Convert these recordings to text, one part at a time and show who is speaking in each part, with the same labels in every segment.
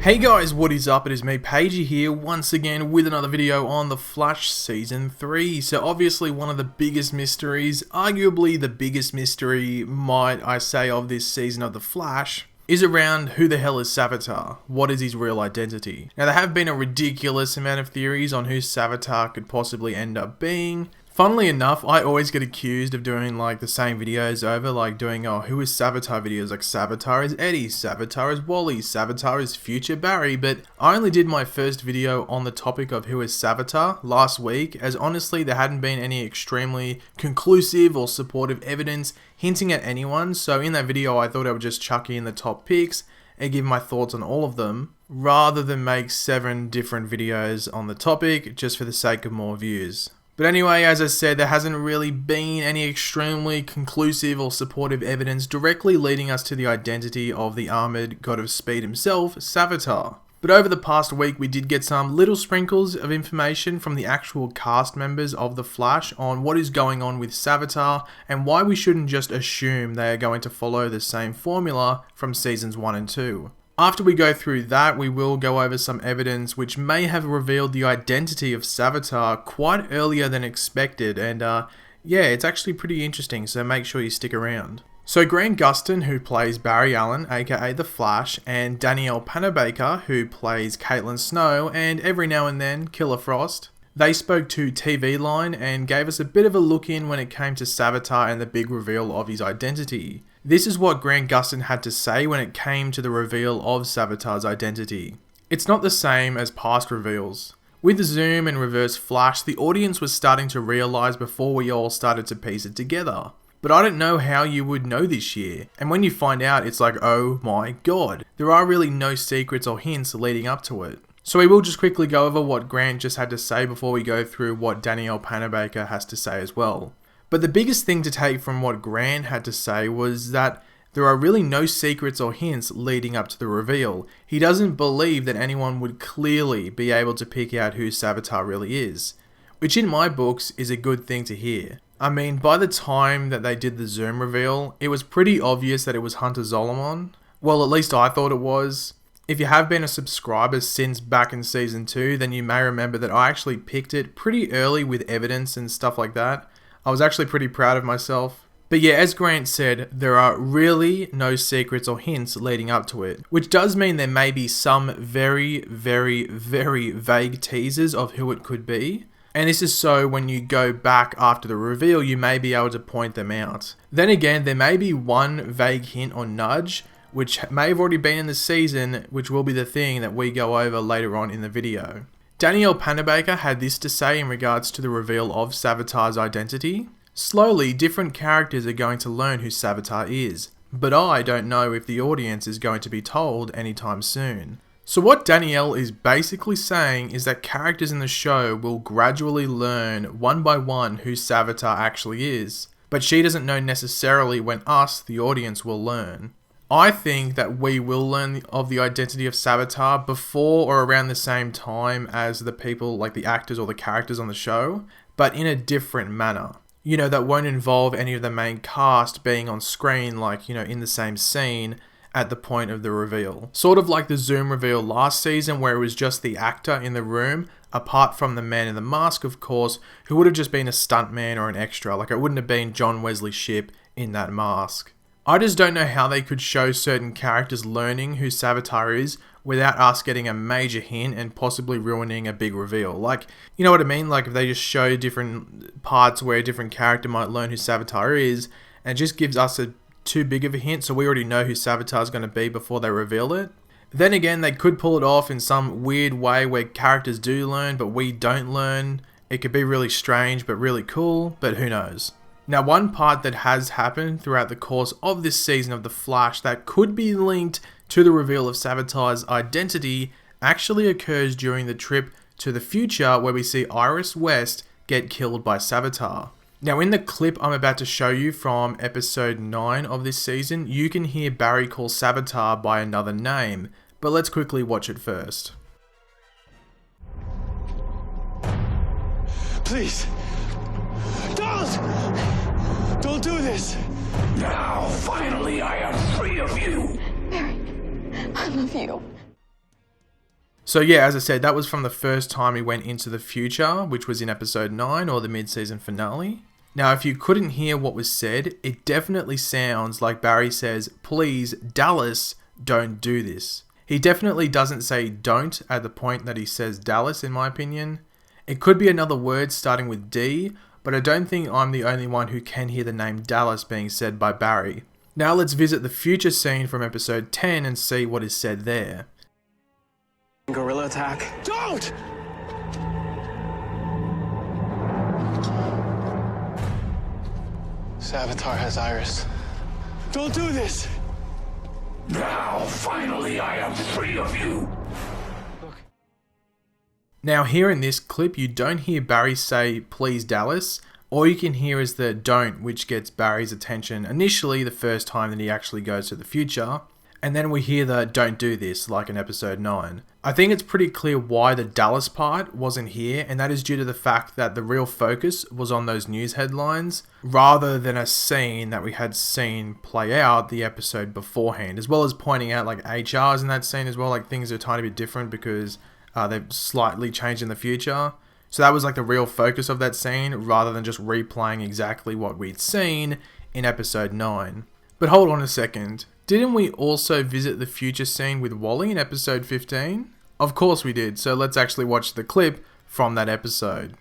Speaker 1: Hey guys, what is up? It is me, Pagey here, once again with another video on The Flash Season 3. So obviously one of the biggest mysteries, arguably the biggest mystery, might I say, of this season of The Flash, is around who the hell is Savitar? What is his real identity? Now there have been a ridiculous amount of theories on who Savitar could possibly end up being. Funnily enough, I always get accused of doing like the same videos over, like doing, oh, who is Savitar videos, like Savitar is Eddie, Savitar is Wally, Savitar is Future Barry, but I only did my first video on the topic of who is Savitar last week, as honestly there hadn't been any extremely conclusive or supportive evidence hinting at anyone, so in that video I thought I would just chuck in the top picks and give my thoughts on all of them, rather than make 7 different videos on the topic just for the sake of more views. But anyway, as I said, there hasn't really been any extremely conclusive or supportive evidence directly leading us to the identity of the armoured god of speed himself, Savitar. But over the past week, we did get some little sprinkles of information from the actual cast members of The Flash on what is going on with Savitar and why we shouldn't just assume they are going to follow the same formula from seasons 1 and 2. After we go through that, we will go over some evidence which may have revealed the identity of Savitar quite earlier than expected, and yeah, it's actually pretty interesting, so make sure you stick around. So Grant Gustin, who plays Barry Allen, aka The Flash, and Danielle Panabaker, who plays Caitlin Snow, and every now and then Killer Frost, they spoke to TV Line and gave us a bit of a look in when it came to Savitar and the big reveal of his identity. This is what Grant Gustin had to say when it came to the reveal of Savitar's identity. It's not the same as past reveals. With the zoom and reverse flash, the audience was starting to realise before we all started to piece it together. But I don't know how you would know this year, and when you find out, it's like, oh my god, there are really no secrets or hints leading up to it. So we will just quickly go over what Grant just had to say before we go through what Danielle Panabaker has to say as well. But the biggest thing to take from what Grant had to say was that there are really no secrets or hints leading up to the reveal. He doesn't believe that anyone would clearly be able to pick out who Savitar really is, which in my books is a good thing to hear. I mean, by the time that they did the Zoom reveal, it was pretty obvious that it was Hunter Zolomon. Well, at least I thought it was. If you have been a subscriber since back in season 2, then you may remember that I actually picked it pretty early with evidence and stuff like that. I was actually pretty proud of myself. But yeah, as Grant said, there are really no secrets or hints leading up to it, which does mean there may be some very, very, very vague teasers of who it could be. And this is so when you go back after the reveal, you may be able to point them out. Then again, there may be one vague hint or nudge, which may have already been in the season, which will be the thing that we go over later on in the video. Danielle Panabaker had this to say in regards to the reveal of Savitar's identity. Slowly, different characters are going to learn who Savitar is, but I don't know if the audience is going to be told anytime soon. So what Danielle is basically saying is that characters in the show will gradually learn one by one who Savitar actually is, but she doesn't know necessarily when us, the audience, will learn. I think that we will learn of the identity of Savitar before or around the same time as the people, like the actors or the characters on the show, but in a different manner. You know, that won't involve any of the main cast being on screen, like, you know, in the same scene at the point of the reveal. Sort of like the Zoom reveal last season where it was just the actor in the room, apart from the man in the mask, of course, who would have just been a stuntman or an extra. Like, it wouldn't have been John Wesley Shipp in that mask. I just don't know how they could show certain characters learning who Savitar is without us getting a major hint and possibly ruining a big reveal. Like, you know what I mean? Like, if they just show different parts where a different character might learn who Savitar is, and it just gives us too big of a hint so we already know who Savitar is going to be before they reveal it. Then again, they could pull it off in some weird way where characters do learn, but we don't learn. It could be really strange, but really cool, but who knows? Now, one part that has happened throughout the course of this season of The Flash that could be linked to the reveal of Savitar's identity actually occurs during the trip to the future where we see Iris West get killed by Savitar. Now, in the clip I'm about to show you from episode 9 of this season, you can hear Barry call Savitar by another name, but let's quickly watch it first.
Speaker 2: Please, don't do this.
Speaker 3: Now, finally, I am free of you.
Speaker 4: Barry, I love you.
Speaker 1: So yeah, as I said, that was from the first time he went into the future, which was in episode 9 or the mid-season finale. Now, if you couldn't hear what was said, it definitely sounds like Barry says, "Please, Dallas, don't do this." He definitely doesn't say don't at the point that he says Dallas, in my opinion. It could be another word starting with D, but I don't think I'm the only one who can hear the name Dallas being said by Barry. Now let's visit the future scene from episode 10 and see what is said there.
Speaker 2: Gorilla attack. Don't! Savitar has Iris. Don't do this!
Speaker 3: Now, finally, I am free of you.
Speaker 1: Now here in this clip, you don't hear Barry say, "Please, Dallas." All you can hear is the "don't," which gets Barry's attention initially the first time that he actually goes to the future. And then we hear the "don't do this," like in episode 9. I think it's pretty clear why the Dallas part wasn't here, and that is due to the fact that the real focus was on those news headlines, rather than a scene that we had seen play out the episode beforehand, as well as pointing out like HRs in that scene as well, like things are a tiny bit different because they've slightly changed in the future. So that was like the real focus of that scene, rather than just replaying exactly what we'd seen in episode 9. But hold on a second. Didn't we also visit the future scene with Wally in episode 15? Of course we did, so let's actually watch the clip from that episode.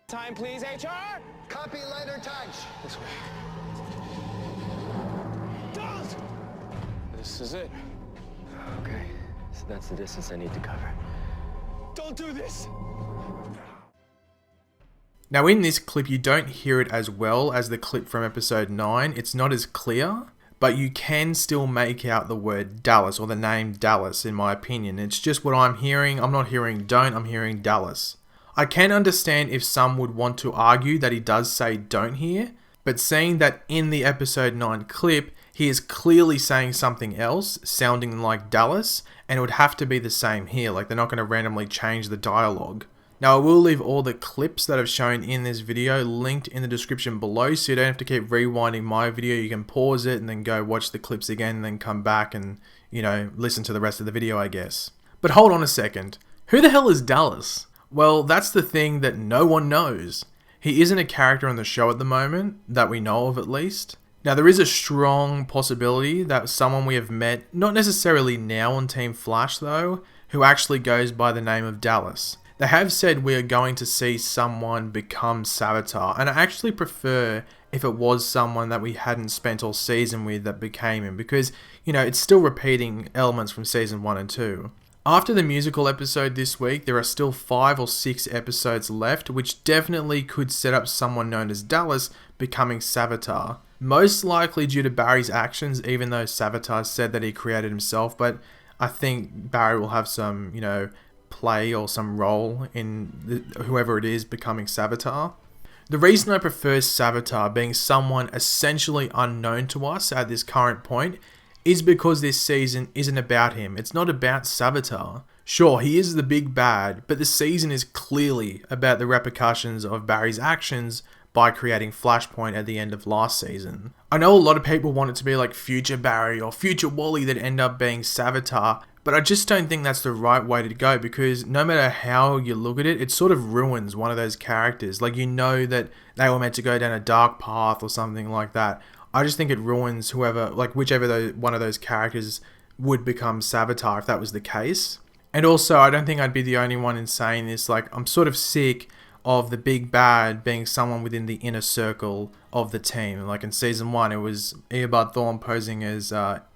Speaker 2: Time, please, HR?
Speaker 4: Copy, lighter touch.
Speaker 2: This way. Don't! This is it.
Speaker 4: Okay, so that's the distance I need to cover.
Speaker 2: Don't do this!
Speaker 1: Now in this clip, you don't hear it as well as the clip from episode 9. It's not as clear, but you can still make out the word Dallas, or the name Dallas, in my opinion. It's just what I'm hearing. I'm not hearing don't, I'm hearing Dallas. I can understand if some would want to argue that he does say don't here, but seeing that in the episode 9 clip, he is clearly saying something else, sounding like Dallas, and it would have to be the same here, like they're not going to randomly change the dialogue. Now I will leave all the clips that I've shown in this video linked in the description below, so you don't have to keep rewinding my video. You can pause it and then go watch the clips again and then come back and, you know, listen to the rest of the video, I guess. But hold on a second. Who the hell is Dallas? Well, that's the thing that no one knows. He isn't a character on the show at the moment, that we know of at least. Now there is a strong possibility that someone we have met, not necessarily now on Team Flash though, who actually goes by the name of Dallas. They have said we are going to see someone become Savitar, and I actually prefer if it was someone that we hadn't spent all season with that became him, because, you know, it's still repeating elements from season 1 and 2. After the musical episode this week, there are still 5 or 6 episodes left, which definitely could set up someone known as Dallas becoming Savitar. Most likely due to Barry's actions, even though Savitar said that he created himself, but I think Barry will have some, you know, play or some role in whoever it is becoming Savitar. The reason I prefer Savitar being someone essentially unknown to us at this current point is because this season isn't about him. It's not about Savitar. Sure, he is the big bad, but the season is clearly about the repercussions of Barry's actions by creating Flashpoint at the end of last season. I know a lot of people want it to be like future Barry or future Wally that end up being Savitar, but I just don't think that's the right way to go, because no matter how you look at it, it sort of ruins one of those characters. Like, you know that they were meant to go down a dark path or something like that. I just think it ruins whoever, like whichever one of those characters would become Savitar if that was the case. And also, I don't think I'd be the only one in saying this. Like, I'm sort of sick of the big bad being someone within the inner circle of the team. Like in season 1, it was Eobard Thawne posing as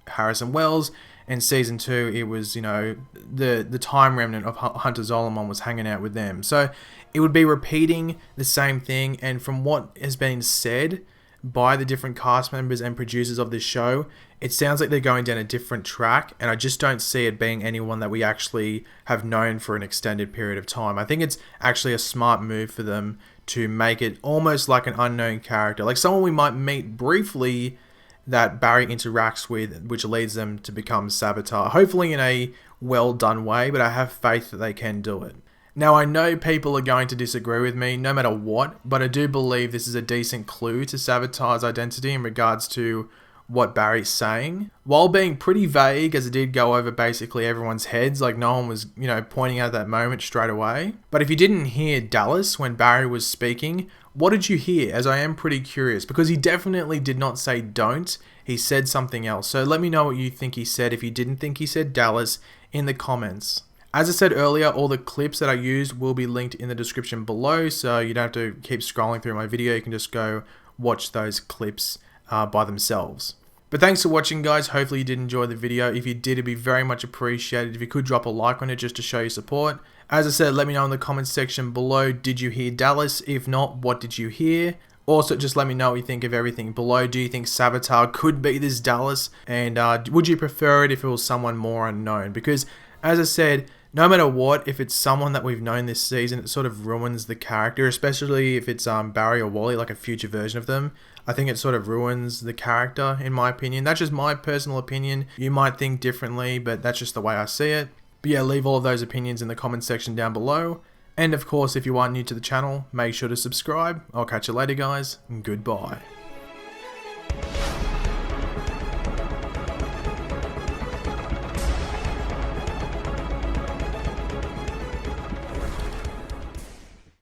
Speaker 1: Harrison Wells. In season 2, it was, you know, the time remnant of Hunter Zolomon was hanging out with them. So it would be repeating the same thing. And from what has been said by the different cast members and producers of this show, it sounds like they're going down a different track, and I just don't see it being anyone that we actually have known for an extended period of time. I think it's actually a smart move for them to make it almost like an unknown character, like someone we might meet briefly that Barry interacts with, which leads them to become Savitar, hopefully in a well done way, but I have faith that they can do it. Now, I know people are going to disagree with me no matter what, but I do believe this is a decent clue to Savitar's identity in regards to what Barry's saying, while being pretty vague, as it did go over basically everyone's heads, like no one was, pointing out that moment straight away. But if you didn't hear Dallas when Barry was speaking, what did you hear? As I am pretty curious, because he definitely did not say don't, he said something else. So let me know what you think he said if you didn't think he said Dallas in the comments. As I said earlier, all the clips that I used will be linked in the description below, so you don't have to keep scrolling through my video, you can just go watch those clips by themselves. But thanks for watching, guys. Hopefully you did enjoy the video. If you did, it'd be very much appreciated if you could drop a like on it just to show your support. As I said, let me know in the comments section below, did you hear Dallas? If not, what did you hear? Also, just let me know what you think of everything below. Do you think Savitar could be this Dallas? And would you prefer it if it was someone more unknown? Because, as I said, no matter what, if it's someone that we've known this season, it sort of ruins the character, especially if it's Barry or Wally, like a future version of them. I think it sort of ruins the character, in my opinion. That's just my personal opinion. You might think differently, but that's just the way I see it. But yeah, leave all of those opinions in the comment section down below. And of course, if you are new to the channel, make sure to subscribe. I'll catch you later, guys, and goodbye.